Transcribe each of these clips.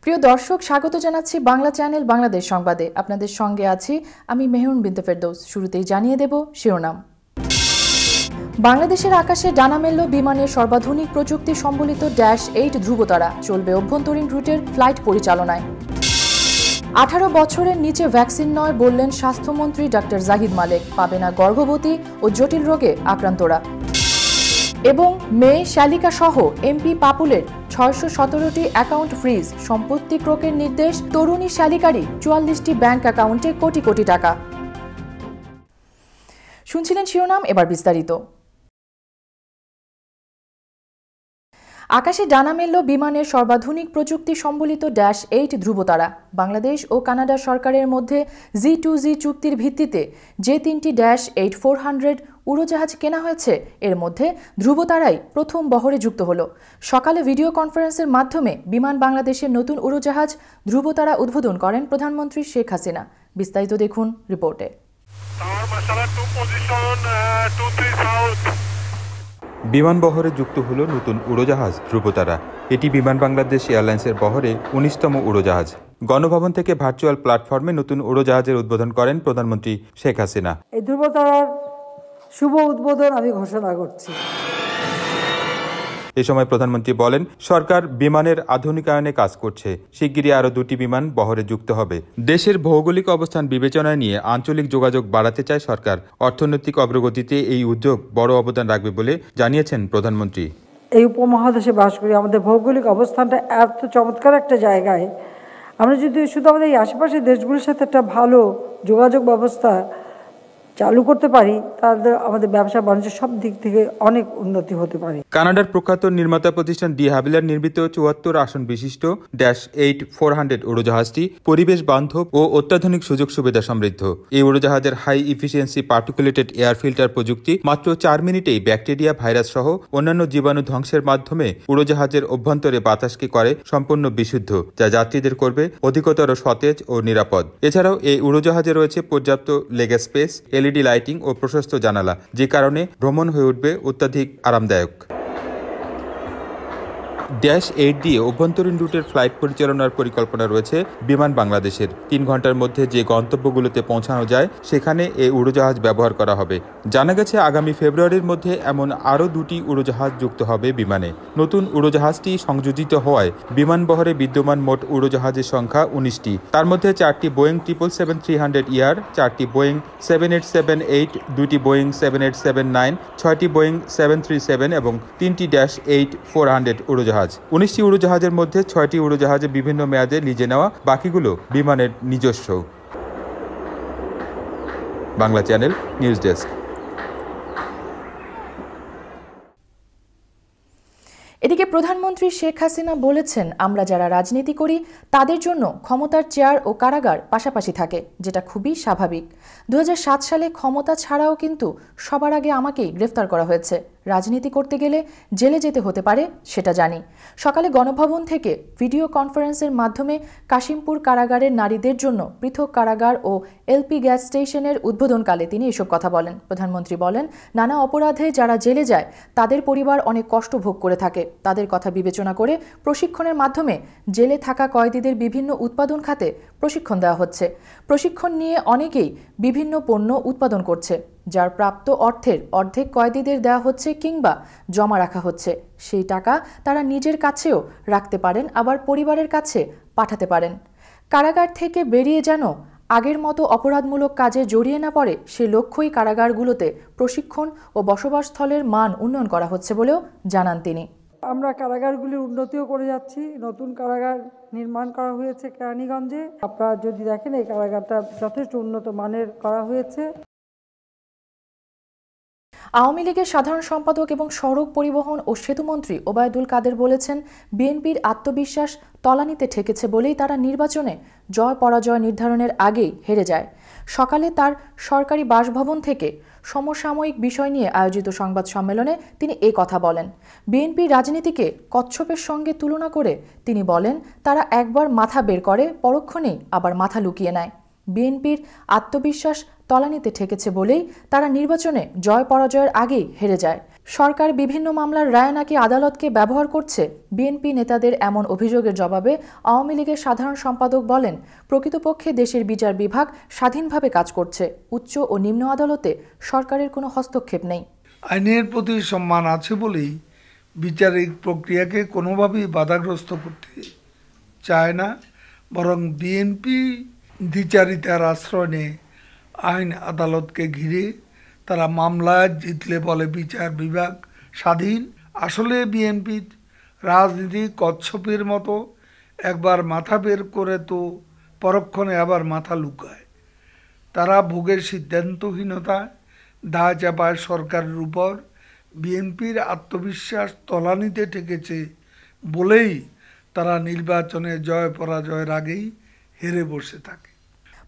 প্রিয় দর্শক, স্বাগত জানাচ্ছি বাংলা চ্যানেল বাংলাদেশ সংবাদে। আপনাদের সঙ্গে আছি আমি মেহরুন বিনতে ফেরদৌস। শুরুতেই জানিয়ে দেব শিরোনাম। বাংলাদেশের আকাশে ডানা মেলল বিমানের সর্বাধুনিক প্রযুক্তি সম্বলিত -8 ধ্রুবতারা, চলবে অভ্যন্তরীণ রুটের ফ্লাইট পরিচালনায়। 18 বছরের নিচে ভ্যাকসিন নয় বললেন স্বাস্থ্যমন্ত্রী ডক্টর জাহিদ মালেক, পাবে না গর্ভবতী ও জটিল রোগে আক্রান্তরা। এবং মেয়ে শালিকা সহ এমপি পাপুলের 617টি অ্যাকাউন্ট ফ্রিজ, সম্পত্তি ক্রোকের নির্দেশ, তরুণী শালিকারই 44টি ব্যাংক অ্যাকাউন্টে কোটি কোটি টাকা। শুনছিলেন শিরোনাম, এবার বিস্তারিত। আকাশে ডানা মেলল বিমানের সর্বাধুনিক প্রযুক্তি সম্বলিত -8 ধ্রুবতারা। বাংলাদেশ ও কানাডা সরকারের মধ্যে G2G চুক্তির ভিত্তিতে যে 3টি -8-400 উড়োজাহাজ কেনা হয়েছে, এর মধ্যে ধ্রুবতারাই প্রথম বহরে যুক্ত হলো। সকালে ভিডিও কনফারেন্সের মাধ্যমে বিমান বাংলাদেশের নতুন উড়োজাহাজ ধ্রুবতারা উদ্বোধন করেন প্রধানমন্ত্রী শেখ হাসিনা। বিস্তারিত দেখুন রিপোর্টে। বিমান বহরে যুক্ত হলো নতুন উড়োজাহাজ ধ্রুবতারা। এটি বিমান বাংলাদেশ এয়ারলাইন্সের বহরে 19তম উড়োজাহাজ। গণভবন থেকে ভার্চুয়াল প্ল্যাটফর্মে নতুন উড়োজাহাজের উদ্বোধন করেন প্রধানমন্ত্রী শেখ হাসিনা। এই ধ্রুবতারার শুভ উদ্বোধন আমি ঘোষণা করছি। এ সময় প্রধানমন্ত্রী বলেন, সরকার বিমানের আধুনিকায়নে কাজ করছে। শিগগিরই আরও 2টি বিমান বহরে যুক্ত হবে। দেশের ভৌগোলিক অবস্থান বিবেচনায় নিয়ে আঞ্চলিক যোগাযোগ বাড়াতে চায় সরকার। অর্থনৈতিক অগ্রগতিতে এই উদ্যোগ বড় অবদান রাখবে বলে জানিয়েছেন প্রধানমন্ত্রী। এই উপমহাদেশে বাস করি, আমাদের ভৌগোলিক অবস্থানটা এত চমৎকার একটা জায়গায়, আমরা যদি শুধু আমাদের এই আশেপাশের দেশগুলির সাথে একটা ভালো যোগাযোগ ব্যবস্থা চালু করতে পারি, তাহলে আমাদের ব্যবসা বাণিজ্য সব দিক থেকে অনেক উন্নতি হতে পারে। কানাডার প্রখ্যাত নির্মাতা প্রতিষ্ঠান ডি হাবিলার নির্মিত 74 আসন বিশিষ্ট -8-400 উড়োজাহাজটি পরিবেশ বান্ধব ও অত্যাধুনিক সুযোগ সুবিধা সমৃদ্ধ। এই উড়োজাহাজের হাই ইফিসিয়েন্সি পার্টিকুলেটেড এয়ার ফিল্টার প্রযুক্তি মাত্র 4 মিনিটেই ব্যাকটেরিয়া, ভাইরাস সহ অন্যান্য জীবাণু ধ্বংসের মাধ্যমে উড়োজাহাজের অভ্যন্তরে বাতাসকে করে সম্পূর্ণ বিশুদ্ধ, যা যাত্রীদের করবে অধিকতর সতেজ ও নিরাপদ। এছাড়াও এই উড়োজাহাজে রয়েছে পর্যাপ্ত লেগ স্পেস, এলইডি লাইটিং ও প্রশস্ত জানালা, যে কারণে ভ্রমণ হয়ে উঠবে অত্যাধিক আরামদায়ক। -8 দিয়ে অভ্যন্তরীণ রুটের ফ্লাইট পরিচালনার পরিকল্পনা রয়েছে বিমান বাংলাদেশের। 3 ঘন্টার মধ্যে যে গন্তব্যগুলোতে পৌঁছানো যায় সেখানে এই উড়োজাহাজ ব্যবহার করা হবে। জানা গেছে আগামী ফেব্রুয়ারির মধ্যে এমন আরও 2টি উড়োজাহাজ যুক্ত হবে বিমানে। নতুন উড়োজাহাজটি সংযোজিত হওয়ায় বিমান বহরে বিদ্যমান মোট উড়োজাহাজের সংখ্যা 19টি। তার মধ্যে 4টি বোয়িং 777-300 4টি বোয়িং 7878, 2টি বোয়িং 7879, 6টি বোয়িং 737 এবং 3টি -8-400 উড়োজাহাজ। 19টি উড়োজাহাজের মধ্যে 6টি উড়োজাহাজে বিভিন্ন মেয়াদে লিজে নেওয়া, বাকিগুলো বিমানের নিজস্ব। Bangla channel news desk. এদিকে প্রধানমন্ত্রী শেখ হাসিনা বলেছেন, আমরা যারা রাজনীতি করি তাদের জন্য ক্ষমতার চেয়ার ও কারাগার পাশাপাশি থাকে, যেটা খুবই স্বাভাবিক। 2007 সালে ক্ষমতা ছাড়াও কিন্তু সবার আগে আমাকেই গ্রেফতার করা হয়েছে। রাজনীতি করতে গেলে জেলে যেতে হতে পারে, সেটা জানি। সকালে গণভবন থেকে ভিডিও কনফারেন্সের মাধ্যমে কাশিমপুর কারাগারের নারীদের জন্য পৃথক কারাগার ও এলপি গ্যাস স্টেশনের উদ্বোধনকালে তিনি এসব কথা বলেন। প্রধানমন্ত্রী বলেন, নানা অপরাধে যারা জেলে যায় তাদের পরিবার অনেক কষ্ট ভোগ করে থাকে। তাদের কথা বিবেচনা করে প্রশিক্ষণের মাধ্যমে জেলে থাকা কয়েদিদের বিভিন্ন উৎপাদন খাতে প্রশিক্ষণ দেওয়া হচ্ছে। প্রশিক্ষণ নিয়ে অনেকেই বিভিন্ন পণ্য উৎপাদন করছে, যার প্রাপ্ত অর্থের অর্ধেক কয়েদিদের দেওয়া হচ্ছে কিংবা জমা রাখা হচ্ছে। সেই টাকা তারা নিজের কাছেও রাখতে পারেন, আবার পরিবারের কাছে পাঠাতে পারেন। কারাগার থেকে বেরিয়ে যেন আগের মতো অপরাধমূলক কাজে জড়িয়ে না পড়ে, সে লক্ষ্যই কারাগারগুলোতে প্রশিক্ষণ ও বসবাসস্থলের মান উন্নয়ন করা হচ্ছে বলেও জানান তিনি। আমরা কারাগারগুলির উন্নতিও করে যাচ্ছি। নতুন কারাগার নির্মাণ করা হয়েছে কেরানীগঞ্জে। আপনারা যদি দেখেন, এই কারাগারটা যথেষ্ট উন্নত মানের করা হয়েছে। আওয়ামী লীগের সাধারণ সম্পাদক এবং সড়ক পরিবহন ও সেতুমন্ত্রী ওবায়দুল কাদের বলেছেন, বিএনপির আত্মবিশ্বাস তলানিতে ঠেকেছে বলেই তারা নির্বাচনে জয় পরাজয় নির্ধারণের আগেই হেরে যায়। সকালে তার সরকারি বাসভবন থেকে সমসাময়িক বিষয় নিয়ে আয়োজিত সংবাদ সম্মেলনে তিনি এই কথা বলেন। বিএনপি রাজনীতিকে কচ্ছপের সঙ্গে তুলনা করে তিনি বলেন, তারা একবার মাথা বের করে, পরক্ষণেই আবার মাথা লুকিয়ে নেয়। বিএনপির আত্মবিশ্বাস তলানিতে ঠেকেছে বলেই তারা নির্বাচনে জয় পরাজয়ের আগেই হেরে যায়। সরকার বিভিন্ন মামলার রায় নাকি আদালতকে ব্যবহার করছে। বিএনপি নেতাদের এমন অভিযোগের জবাবে আওয়ামী লীগের সাধারণ সম্পাদক বলেন, প্রকৃতপক্ষে দেশের বিচার বিভাগ স্বাধীনভাবে কাজ করছে। উচ্চ ও নিম্ন আদালতে সরকারের কোনো হস্তক্ষেপ নেই। আইনের প্রতি সম্মান আছে বলেই বিচারিক প্রক্রিয়াকে কোনোভাবেই বাধাগ্রস্ত করতে চায় না, বরং বিএনপি দ্বিচারিতার আশ্রয় নিয়ে আইন আদালতকে ঘিরে তারা মামলায় জিতলে বলে বিচার বিভাগ স্বাধীন। আসলে বিএনপি রাজনীতি কচ্ছপের মতো, একবার মাথা বের করে তো পরক্ষণে আবার মাথা লুকায়। তারা ভোগের সিদ্ধান্তহীনতায় দায় চাপায় সরকারের উপর। বিএনপির আত্মবিশ্বাস তলানিতে ঠেকেছে বলেই তারা নির্বাচনে জয় পরাজয়ের আগেই হেরে বসে থাকে।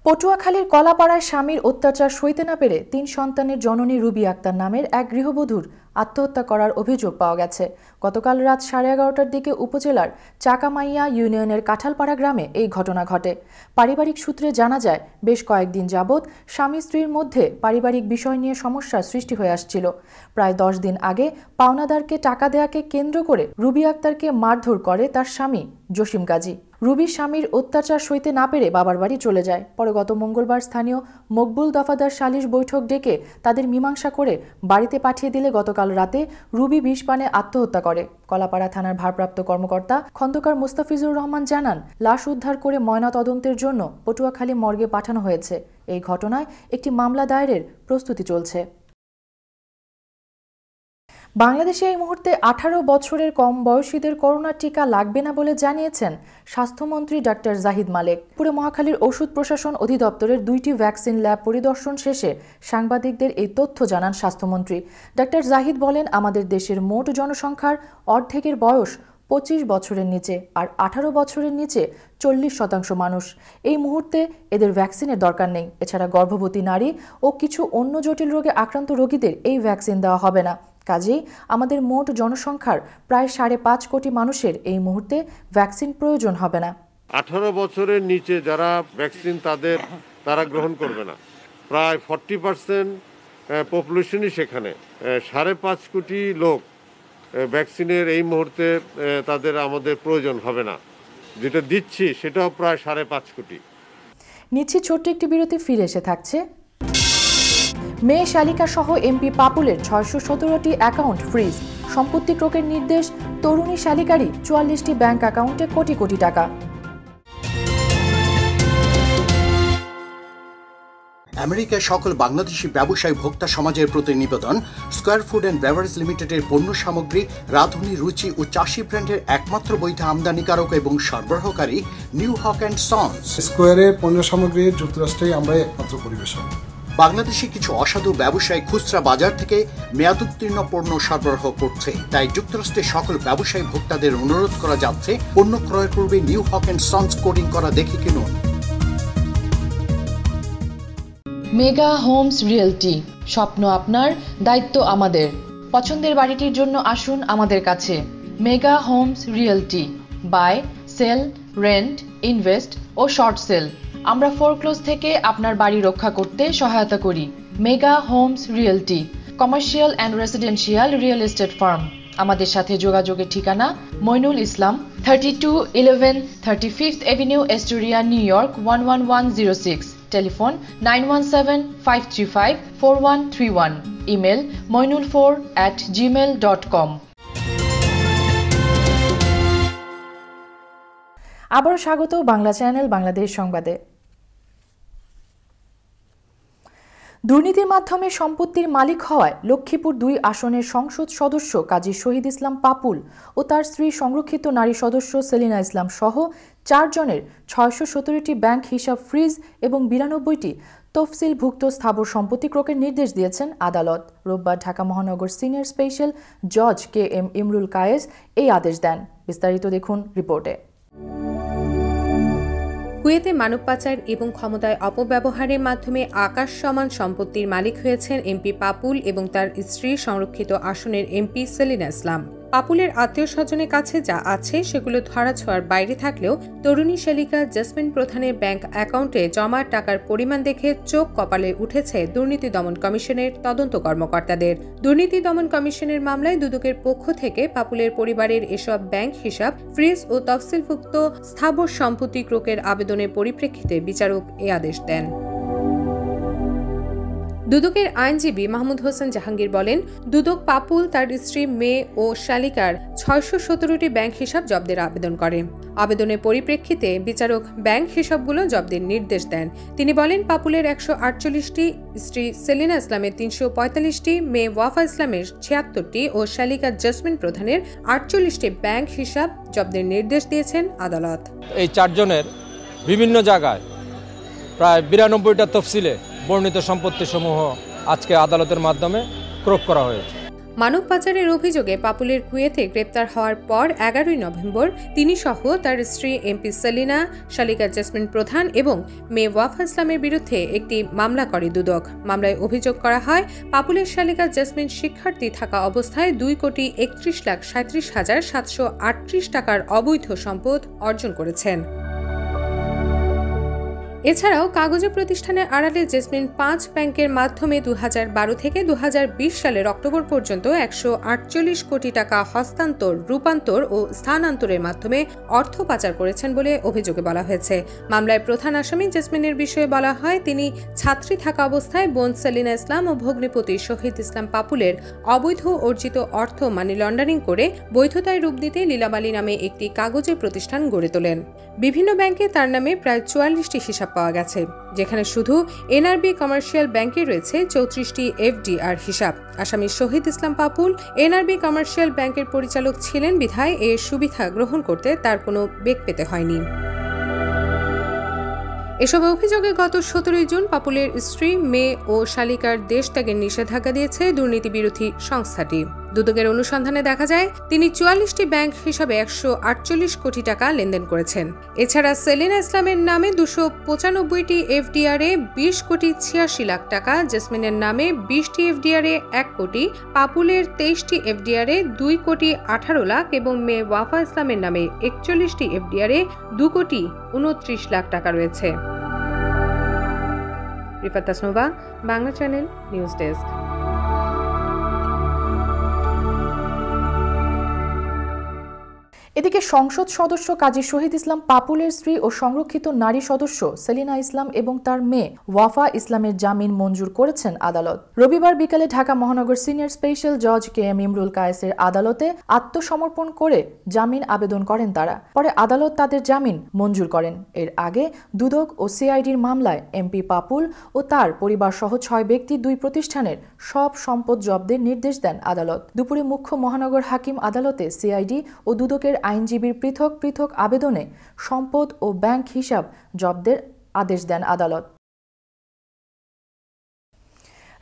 পটুয়াখালীর কলাপাড়ায় স্বামীর অত্যাচার সইতে না পেরে 3 সন্তানের জননী রুবি আক্তার নামের এক গৃহবধূর আত্মহত্যা করার অভিযোগ পাওয়া গেছে। গতকাল রাত 11:30টার দিকে উপজেলার চাকামাইয়া ইউনিয়নের কাঁঠালপাড়া গ্রামে এই ঘটনা ঘটে। পারিবারিক সূত্রে জানা যায়, বেশ কয়েকদিন যাবৎ স্বামী স্ত্রীর মধ্যে পারিবারিক বিষয় নিয়ে সমস্যার সৃষ্টি হয়ে আসছিল। প্রায় 10 দিন আগে পাওনাদারকে টাকা দেয়াকে কেন্দ্র করে রুবি আক্তারকে মারধর করে তার স্বামী জসিম গাজী। রুবি স্বামীর অত্যাচার সইতে না পেরে বাবার বাড়ি চলে যায়। পরে গত মঙ্গলবার স্থানীয় মকবুল দফাদার সালিশ বৈঠক ডেকে তাদের মীমাংসা করে বাড়িতে পাঠিয়ে দিলে গতকাল রাতে রুবি বিষ পানে আত্মহত্যা করে। কলাপাড়া থানার ভারপ্রাপ্ত কর্মকর্তা খন্দকার মোস্তাফিজুর রহমান জানান, লাশ উদ্ধার করে ময়নাতদন্তের জন্য পটুয়াখালী মর্গে পাঠানো হয়েছে। এই ঘটনায় একটি মামলা দায়েরের প্রস্তুতি চলছে। বাংলাদেশে এই মুহূর্তে 18 বছরের কম বয়সীদের করোনা টিকা লাগবে না বলে জানিয়েছেন স্বাস্থ্যমন্ত্রী ডাক্তার জাহিদ মালেক। পুরে মহাখালীর ওষুধ প্রশাসন অধিদপ্তরের 2টি ভ্যাকসিন ল্যাব পরিদর্শন শেষে সাংবাদিকদের এই তথ্য জানান স্বাস্থ্যমন্ত্রী। ডাক্তার জাহিদ বলেন, আমাদের দেশের মোট জনসংখ্যার অর্ধেকের বয়স 25 বছরের নিচে, আর 18 বছরের নিচে 40% মানুষ। এই মুহূর্তে এদের ভ্যাকসিনের দরকার নেই। এছাড়া গর্ভবতী নারী ও কিছু অন্য জটিল রোগে আক্রান্ত রোগীদের এই ভ্যাকসিন দেওয়া হবে না। কাজেই আমাদের মোট জনসংখ্যার প্রায় 5.5 কোটি মানুষের এই মুহূর্তে ভ্যাকসিন প্রয়োজন হবে না। 18 বছরের নিচে যারা ভ্যাকসিন তারা গ্রহণ করবে না। প্রায় 40% পপুলেশনই সেখানে। 5.5 কোটি লোক ভ্যাকসিনের এই মুহূর্তে আমাদের প্রয়োজন হবে না। যেটা দিচ্ছি সেটাও প্রায় 5.5 কোটি। নিচ্ছি ছোট্ট একটি বিরতি, ফিরে এসে থাকছে। মেয়ে শালিকা সহ এমপি পাপুলের 617টি অ্যাকাউন্ট ফ্রিজ। সম্পত্তি ক্রোকের নির্দেশ, তরুণী শালিকারই 44টি ব্যাংক অ্যাকাউন্টে কোটি কোটি টাকা। আমেরিকায় সকল বাংলাদেশি ব্যবসায়ী ভোক্তা সমাজের প্রতি নিবেদন, স্কয়ার ফুড অ্যান্ড বেভারেজ লিমিটেডের পণ্য সামগ্রী, রাঁধুনি, রুচি ও চাষি ব্র্যান্ডের একমাত্র বৈধ আমদানিকারক এবং সরবরাহকারী নিউ হক অ্যান্ড সন্স। স্কয়ারের পণ্য সামগ্রী যুক্তরাষ্ট্রে আমরা একমাত্র পরিবেশক। বাংলাদেশে কিছু অসাধু ব্যবসায়ী খুচরা বাজার থেকে মেয়াদোত্তীর্ণ পণ্য সরবরাহ করছে, তাই যুক্তরাষ্ট্রের সকল ব্যবসায়ী ভোক্তাদের অনুরোধ করা যাচ্ছে, পণ্য ক্রয়ের পূর্বে New Hoque and Sons coding করা দেখে কিনুন। মেগা হোমস রিয়েলটি, স্বপ্ন আপনার, দায়িত্ব আমাদের। পছন্দের বাড়িটির জন্য আসুন আমাদের কাছে। Mega Homes Realty, buy, sell, rent, invest ও শর্ট সেল। আমরা ফোরক্লোজ থেকে আপনার বাড়ি রক্ষা করতে সহায়তা করি। Mega Homes Realty, commercial and residential real estate firm. আমাদের সাথে যোগাযোগের ঠিকানা Moinul Islam, 3211 35th avenue, Astoria, New York 11106। Telephone 9175354131। Email moinul4@gmail.com। আবারও স্বাগত বাংলা চ্যানেল বাংলাদেশ সংবাদে। দুর্নীতির মাধ্যমে সম্পত্তির মালিক হওয়ায় লক্ষ্মীপুর 2 আসনের সংসদ সদস্য কাজী শহীদ ইসলাম পাপুল ও তার স্ত্রী সংরক্ষিত নারী সদস্য সেলিনা ইসলাম সহ 4 জনের 617টি ব্যাংক হিসাব ফ্রিজ এবং 92টি তফসিলভুক্ত স্থাবর সম্পত্তি ক্রোকের নির্দেশ দিয়েছেন আদালত। রোববার ঢাকা মহানগর সিনিয়র স্পেশাল জজ KM ইমরুল কায়েস এই আদেশ দেন। বিস্তারিত দেখুন রিপোর্টে। কুয়েতে মানব পাচার এবং ক্ষমতায় অপব্যবহারের মাধ্যমে আকাশ সমান সম্পত্তির মালিক হয়েছেন এমপি পাপুল এবং তার স্ত্রী সংরক্ষিত আসনের এমপি সেলিনা ইসলাম। পাপুলের আত্মীয় স্বজনের কাছে যা আছে সেগুলো ধরাছোঁয়ার বাইরে থাকলেও তরুণী শালিকা জেসমিন প্রধানের ব্যাংক অ্যাকাউন্টে জমা টাকার পরিমাণ দেখে চোখ কপালে উঠেছে দুর্নীতি দমন কমিশনের তদন্ত কর্মকর্তাদের। দুর্নীতি দমন কমিশনের মামলায় দুদকের পক্ষ থেকে পাপুলের পরিবারের এসব ব্যাংক হিসাব ফ্রিজ ও তফসিলভুক্ত স্থাবর সম্পত্তি ক্রোকের আবেদনের পরিপ্রেক্ষিতে বিচারক এ আদেশ দেন। দুদকের আইনজীবী মাহমুদ হোসেন জাহাঙ্গীর বলেন, দুদক পাপুল, তার স্ত্রী, মেয়ে ও শালিকার ৬১৭টি ব্যাংক হিসাব জব্দের আবেদন করে। আবেদনের পরিপ্রেক্ষিতে বিচারক ব্যাংক হিসাবগুলো জব্দের নির্দেশ দেন। তিনি বলেন, পাপুলের ১৪৮টি, স্ত্রী সেলিনা ইসলামের ৩৪৫টি, মেয়ে ওয়াফা ইসলামের ৭৬টি ও শালিকা জেসমিন প্রধানের ৪৮টি ব্যাংক হিসাব জব্দের নির্দেশ দিয়েছেন আদালত। এই চারজনের বিভিন্ন জায়গায় প্রায় ৯২টা তফসিলে বর্ণিত সম্পত্তিসমূহ আজকে আদালতের মাধ্যমে ক্রোক করা হয়েছে। মানব পাচারের অভিযোগে পাপুলের কুয়েতে গ্রেপ্তার হওয়ার পর ১১ই নভেম্বর তিনি সহ তার স্ত্রী এমপি সেলিনা, শালিকা জেসমিন প্রধান এবং মেয়ে ওয়াফা ইসলামের বিরুদ্ধে একটি মামলা করে দুদক। মামলায় অভিযোগ করা হয়, পাপুলের শালিকা জেসমিন শিক্ষার্থী থাকা অবস্থায় ২,৩১,৩৭,৭৩৮ টাকার অবৈধ সম্পদ অর্জন করেছেন। এছাড়াও কাগজে প্রতিষ্ঠানের আড়ালে জেসমিন ৫ ব্যাংকের মাধ্যমে ২০১২ থেকে ২০২০ সালের অক্টোবর পর্যন্ত ১৪৮ কোটি টাকা হস্তান্তর, রূপান্তর ও স্থানান্তরের মাধ্যমে অর্থ পাচার করেছেন বলে অভিযোগে বলা হয়েছে। মামলায় প্রধান আসামি জেসমিনের বিষয়ে বলা হয়, তিনি ছাত্রী থাকা অবস্থায় বোন সেলিনা ইসলাম ও ভগ্নিপতি শহীদ ইসলাম পাপুলের অবৈধ অর্জিত অর্থ মানি লন্ডারিং করে বৈধতায় রূপ দিতে লীলামালী নামে একটি কাগজের প্রতিষ্ঠান গড়ে তোলেন। বিভিন্ন ব্যাংকে তার নামে প্রায় ৪৪টি হিসাব পাওয়া গেছে, যেখানে শুধু এনআরবি কমার্শিয়াল ব্যাংকে রয়েছে ৩৪টি এফডিআর হিসাব। আসামি শহীদ ইসলাম পাপুল এনআরবি কমার্শিয়াল ব্যাংকের পরিচালক ছিলেন বিধায় এর সুবিধা গ্রহণ করতে তার কোনো বেগ পেতে হয়নি। এসব অভিযোগে গত ১৭ জুন পাপুলের স্ত্রী, মেয়ে ও শালিকার দেশ ত্যাগের নিষেধাজ্ঞা দিয়েছে দুর্নীতি বিরোধী সংস্থাটি। দুদকের অনুসন্ধানে দেখা যায়, তিনি ৪৪টি ব্যাংক হিসাবে ১৪৮ কোটি টাকা লেনদেন করেছেন। এছাড়া সেলিনা ইসলামের নামে ২৯৫টি এফডিআরে ২০,৮৬,০০,০০০ টাকা, জেসমিনের নামে ২০টি এফডিআরে ১ কোটি, পাপুলের ২৩টি এফডিআরে ২,১৮,০০,০০০ এবং মেয়ে ওয়াফা ইসলামের নামে ৪১টি এফডিআরে ২,২৯,০০,০০০ টাকা রয়েছে। Rifat Tasnuva, Bangla channel, news desk. এদিকে সংসদ সদস্য কাজী শহীদ ইসলাম পাপুলের স্ত্রী ও সংরক্ষিত নারী সদস্য সেলিনা ইসলাম এবং তার মেয়ে ওয়াফা ইসলামের জামিন মঞ্জুর করেছেন আদালত। রবিবার বিকালে ঢাকা মহানগর সিনিয়র স্পেশাল জজ KM ইমরুল কায়েসের আদালতে আত্মসমর্পণ করে জামিন আবেদন করেন তারা। পরে আদালত তাদের জামিন মঞ্জুর করেন। এর আগে দুদক ও সিআইডির মামলায় এমপি পাপুল ও তার পরিবার সহ ৬ ব্যক্তি ২ প্রতিষ্ঠানের সব সম্পদ জব্দের নির্দেশ দেন আদালত। দুপুরে মুখ্য মহানগর হাকিম আদালতে সিআইডি ও দুদকের আইনজীবীর পৃথক পৃথক আবেদনে সম্পদ ও ব্যাংক হিসাব জব্দের আদেশ দেন আদালত।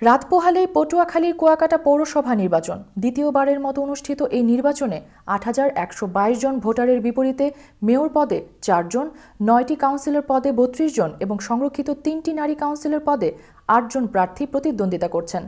রাত পোহালেই পটুয়াখালীর কুয়াকাটা পৌরসভা নির্বাচন। দ্বিতীয়বারের মতো অনুষ্ঠিত এই নির্বাচনে ৮,১২২ জন ভোটারের বিপরীতে মেয়র পদে ৪ জন, ৯টি কাউন্সিলর পদে ৩২ জন এবং সংরক্ষিত ৩টি নারী কাউন্সিলর পদে ৮ জন প্রার্থী প্রতিদ্বন্দ্বিতা করছেন।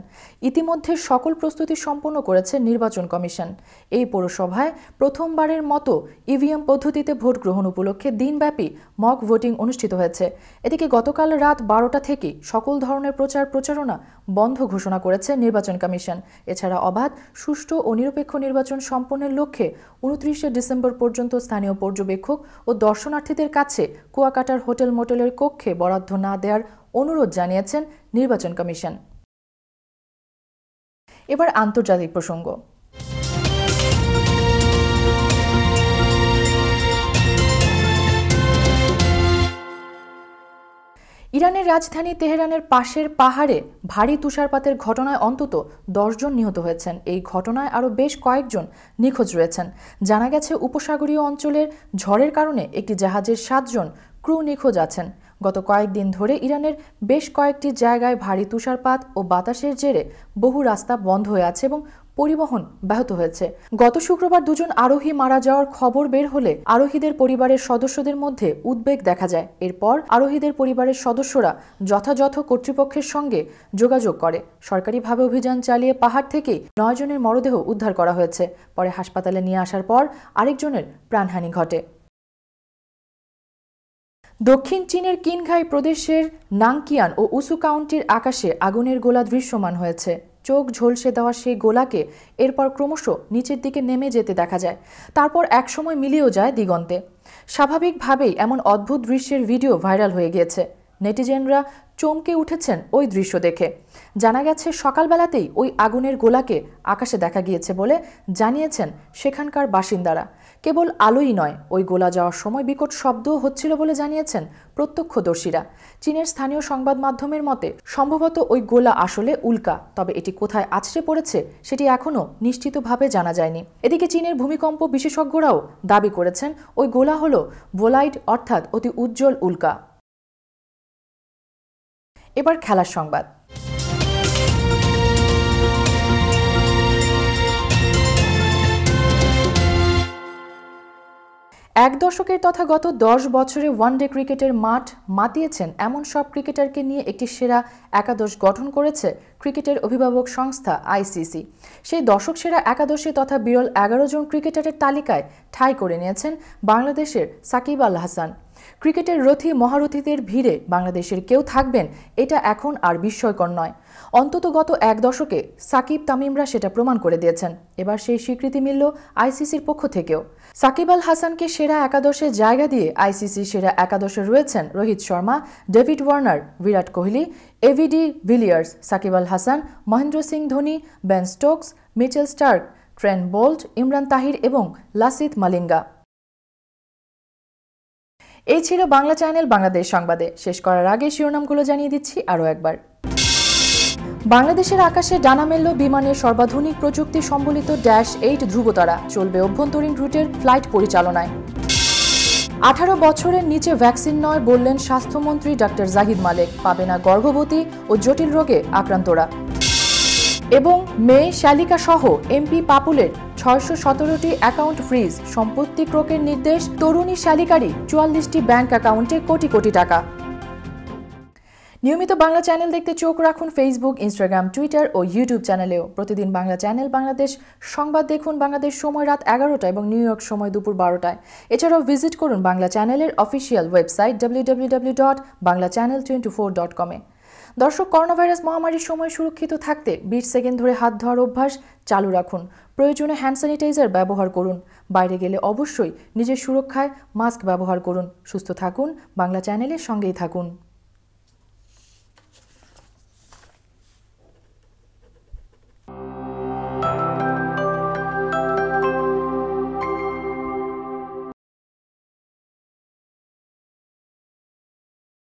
ইতিমধ্যে সকল প্রস্তুতি সম্পন্ন করেছে নির্বাচন কমিশন। এই পৌরসভায় প্রথমবারের মতো ইভিএম পদ্ধতিতে ভোট গ্রহণ উপলক্ষে দিনব্যাপী মক ভোটিং অনুষ্ঠিত হয়েছে। এদিকে গতকাল রাত ১২টা থেকে সকল ধরনের প্রচারণা বন্ধ ঘোষণা করেছে নির্বাচন কমিশন। এছাড়া অবাধ, সুষ্ঠু ও নিরপেক্ষ নির্বাচন সম্পন্নের লক্ষ্যে ২৯শে ডিসেম্বর পর্যন্ত স্থানীয় পর্যবেক্ষক ও দর্শনার্থীদের কাছে কুয়াকাটার হোটেল মোটেলের কক্ষে বরাদ্দ না দেওয়ার অনুরোধ জানিয়েছেন নির্বাচন কমিশন। এবার আন্তর্জাতিক প্রসঙ্গ। ইরানের রাজধানী তেহরানের পাশের পাহাড়ে ভারী তুষারপাতের ঘটনায় অন্তত ১০ জন নিহত হয়েছেন। এই ঘটনায় আরও বেশ কয়েকজন নিখোঁজ রয়েছেন। জানা গেছে, উপসাগরীয় অঞ্চলের ঝড়ের কারণে একটি জাহাজের ৭ জন ক্রু নিখোঁজ আছেন। গত কয়েকদিন ধরে ইরানের বেশ কয়েকটি জায়গায় ভারী তুষারপাত ও বাতাসের জেরে বহু রাস্তা বন্ধ হয়ে আছে এবং পরিবহন ব্যাহত হয়েছে। গত শুক্রবার দুজন আরোহী মারা যাওয়ার খবর বের হলে আরোহীদের পরিবারের সদস্যদের মধ্যে উদ্বেগ দেখা যায়। এরপর আরোহীদের পরিবারের সদস্যরা যথাযথ কর্তৃপক্ষের সঙ্গে যোগাযোগ করে। সরকারিভাবে অভিযান চালিয়ে পাহাড় থেকে 9 জনের মরদেহ উদ্ধার করা হয়েছে। পরে হাসপাতালে নিয়ে আসার পর আরেকজনের প্রাণহানি ঘটে। দক্ষিণ চীনের কিনঘাই প্রদেশের নাংকিয়ান ও উসু কাউন্টির আকাশে আগুনের গোলা দৃশ্যমান হয়েছে। চোখ ঝলসে দেওয়া সেই গোলাকে এরপর ক্রমশ নিচের দিকে নেমে যেতে দেখা যায়। তারপর একসময় মিলিয়েও যায় দিগন্তে। স্বাভাবিকভাবেই এমন অদ্ভুত দৃশ্যের ভিডিও ভাইরাল হয়ে গিয়েছে। নেটিজেনরা চমকে উঠেছেন ওই দৃশ্য দেখে। জানা গেছে সকালবেলাতেই ওই আগুনের গোলাকে আকাশে দেখা গিয়েছে বলে জানিয়েছেন সেখানকার বাসিন্দারা। কেবল আলোই নয়, ওই গোলা যাওয়ার সময় বিকট শব্দও হচ্ছিল বলে জানিয়েছেন প্রত্যক্ষদর্শীরা। চীনের স্থানীয় সংবাদ মাধ্যমের মতে সম্ভবত ওই গোলা আসলে উল্কা, তবে এটি কোথায় আছড়ে পড়েছে সেটি এখনও নিশ্চিতভাবে জানা যায়নি। এদিকে চীনের ভূমিকম্প বিশেষজ্ঞরাও দাবি করেছেন ওই গোলা হল বোলাইড অর্থাৎ অতি উজ্জ্বল উল্কা। এবার খেলার সংবাদ। এক দশকের তথা গত 10 বছরে ওয়ানডে ক্রিকেটের মাঠ মাতিয়েছেন এমন সব ক্রিকেটারকে নিয়ে একটি সেরা একাদশ গঠন করেছে ক্রিকেটের অভিভাবক সংস্থা আইসিসি। সেই দশক সেরা একাদশে তথা বিরল 11 জন ক্রিকেটারের তালিকায় ঠাঁই করে নিয়েছেন বাংলাদেশের সাকিব আল হাসান। ক্রিকেটের রথী মহারথীদের ভিড়ে বাংলাদেশের কেউ থাকবেন এটা এখন আর বিস্ময়কর নয়। অন্তত গত এক দশকে সাকিব তামিমরা সেটা প্রমাণ করে দিয়েছেন। এবার সেই স্বীকৃতি মিলল আইসিসির পক্ষ থেকেও। সাকিব আল হাসানকে সেরা একাদশে জায়গা দিয়ে আইসিসি সেরা একাদশে রয়েছেন Rohit Sharma, David Warner, Virat Kohli, AB de Villiers, Shakib Al Hasan, Mahendra Singh Dhoni, Ben Stokes, Mitchell Starc, Trent Boult, Imran Tahir এবং লাসিথ মালিঙ্গা। এই ছিল বাংলা চ্যানেল বাংলাদেশ সংবাদে। শেষ করার আগে শিরোনামগুলো জানিয়ে দিচ্ছি আরও একবার। বাংলাদেশের আকাশে ডানা মেলল বিমানের সর্বাধুনিক প্রযুক্তি সম্বলিত -8 ধ্রুবতারা, চলবে অভ্যন্তরীণ রুটের ফ্লাইট পরিচালনায়। 18 বছরের নিচে ভ্যাকসিন নয় বললেন স্বাস্থ্যমন্ত্রী ডক্টর জাহিদ মালেক, পাবে না গর্ভবতী ও জটিল রোগে আক্রান্তরা। এবং মেয়ে শালিকা সহ এমপি পাপুলের 617টি অ্যাকাউন্ট ফ্রিজ, সম্পত্তি ক্রোকের নির্দেশ, তরুণী শালিকারই 44টি ব্যাংক অ্যাকাউন্টে কোটি কোটি টাকা। নিয়মিত বাংলা চ্যানেল দেখতে চোখ রাখুন ফেসবুক, ইনস্টাগ্রাম, টুইটার ও ইউটিউব চ্যানেলেও। প্রতিদিন বাংলা চ্যানেল বাংলাদেশ সংবাদ দেখুন বাংলাদেশ সময় রাত 11টা এবং নিউ ইয়র্ক সময় দুপুর 12টায়। এছাড়াও ভিজিট করুন বাংলা চ্যানেলের অফিসিয়াল ওয়েবসাইট www.banglachannel24.com-এ। দর্শক, করোনা ভাইরাস মহামারীর সময় সুরক্ষিত থাকতে 20 সেকেন্ড ধরে হাত ধোয়ার অভ্যাস চালু রাখুন। প্রয়োজনে হ্যান্ড স্যানিটাইজার ব্যবহার করুন। বাইরে গেলে অবশ্যই নিজের সুরক্ষায় মাস্ক ব্যবহার করুন। সুস্থ থাকুন, বাংলা চ্যানেলের সঙ্গেই থাকুন।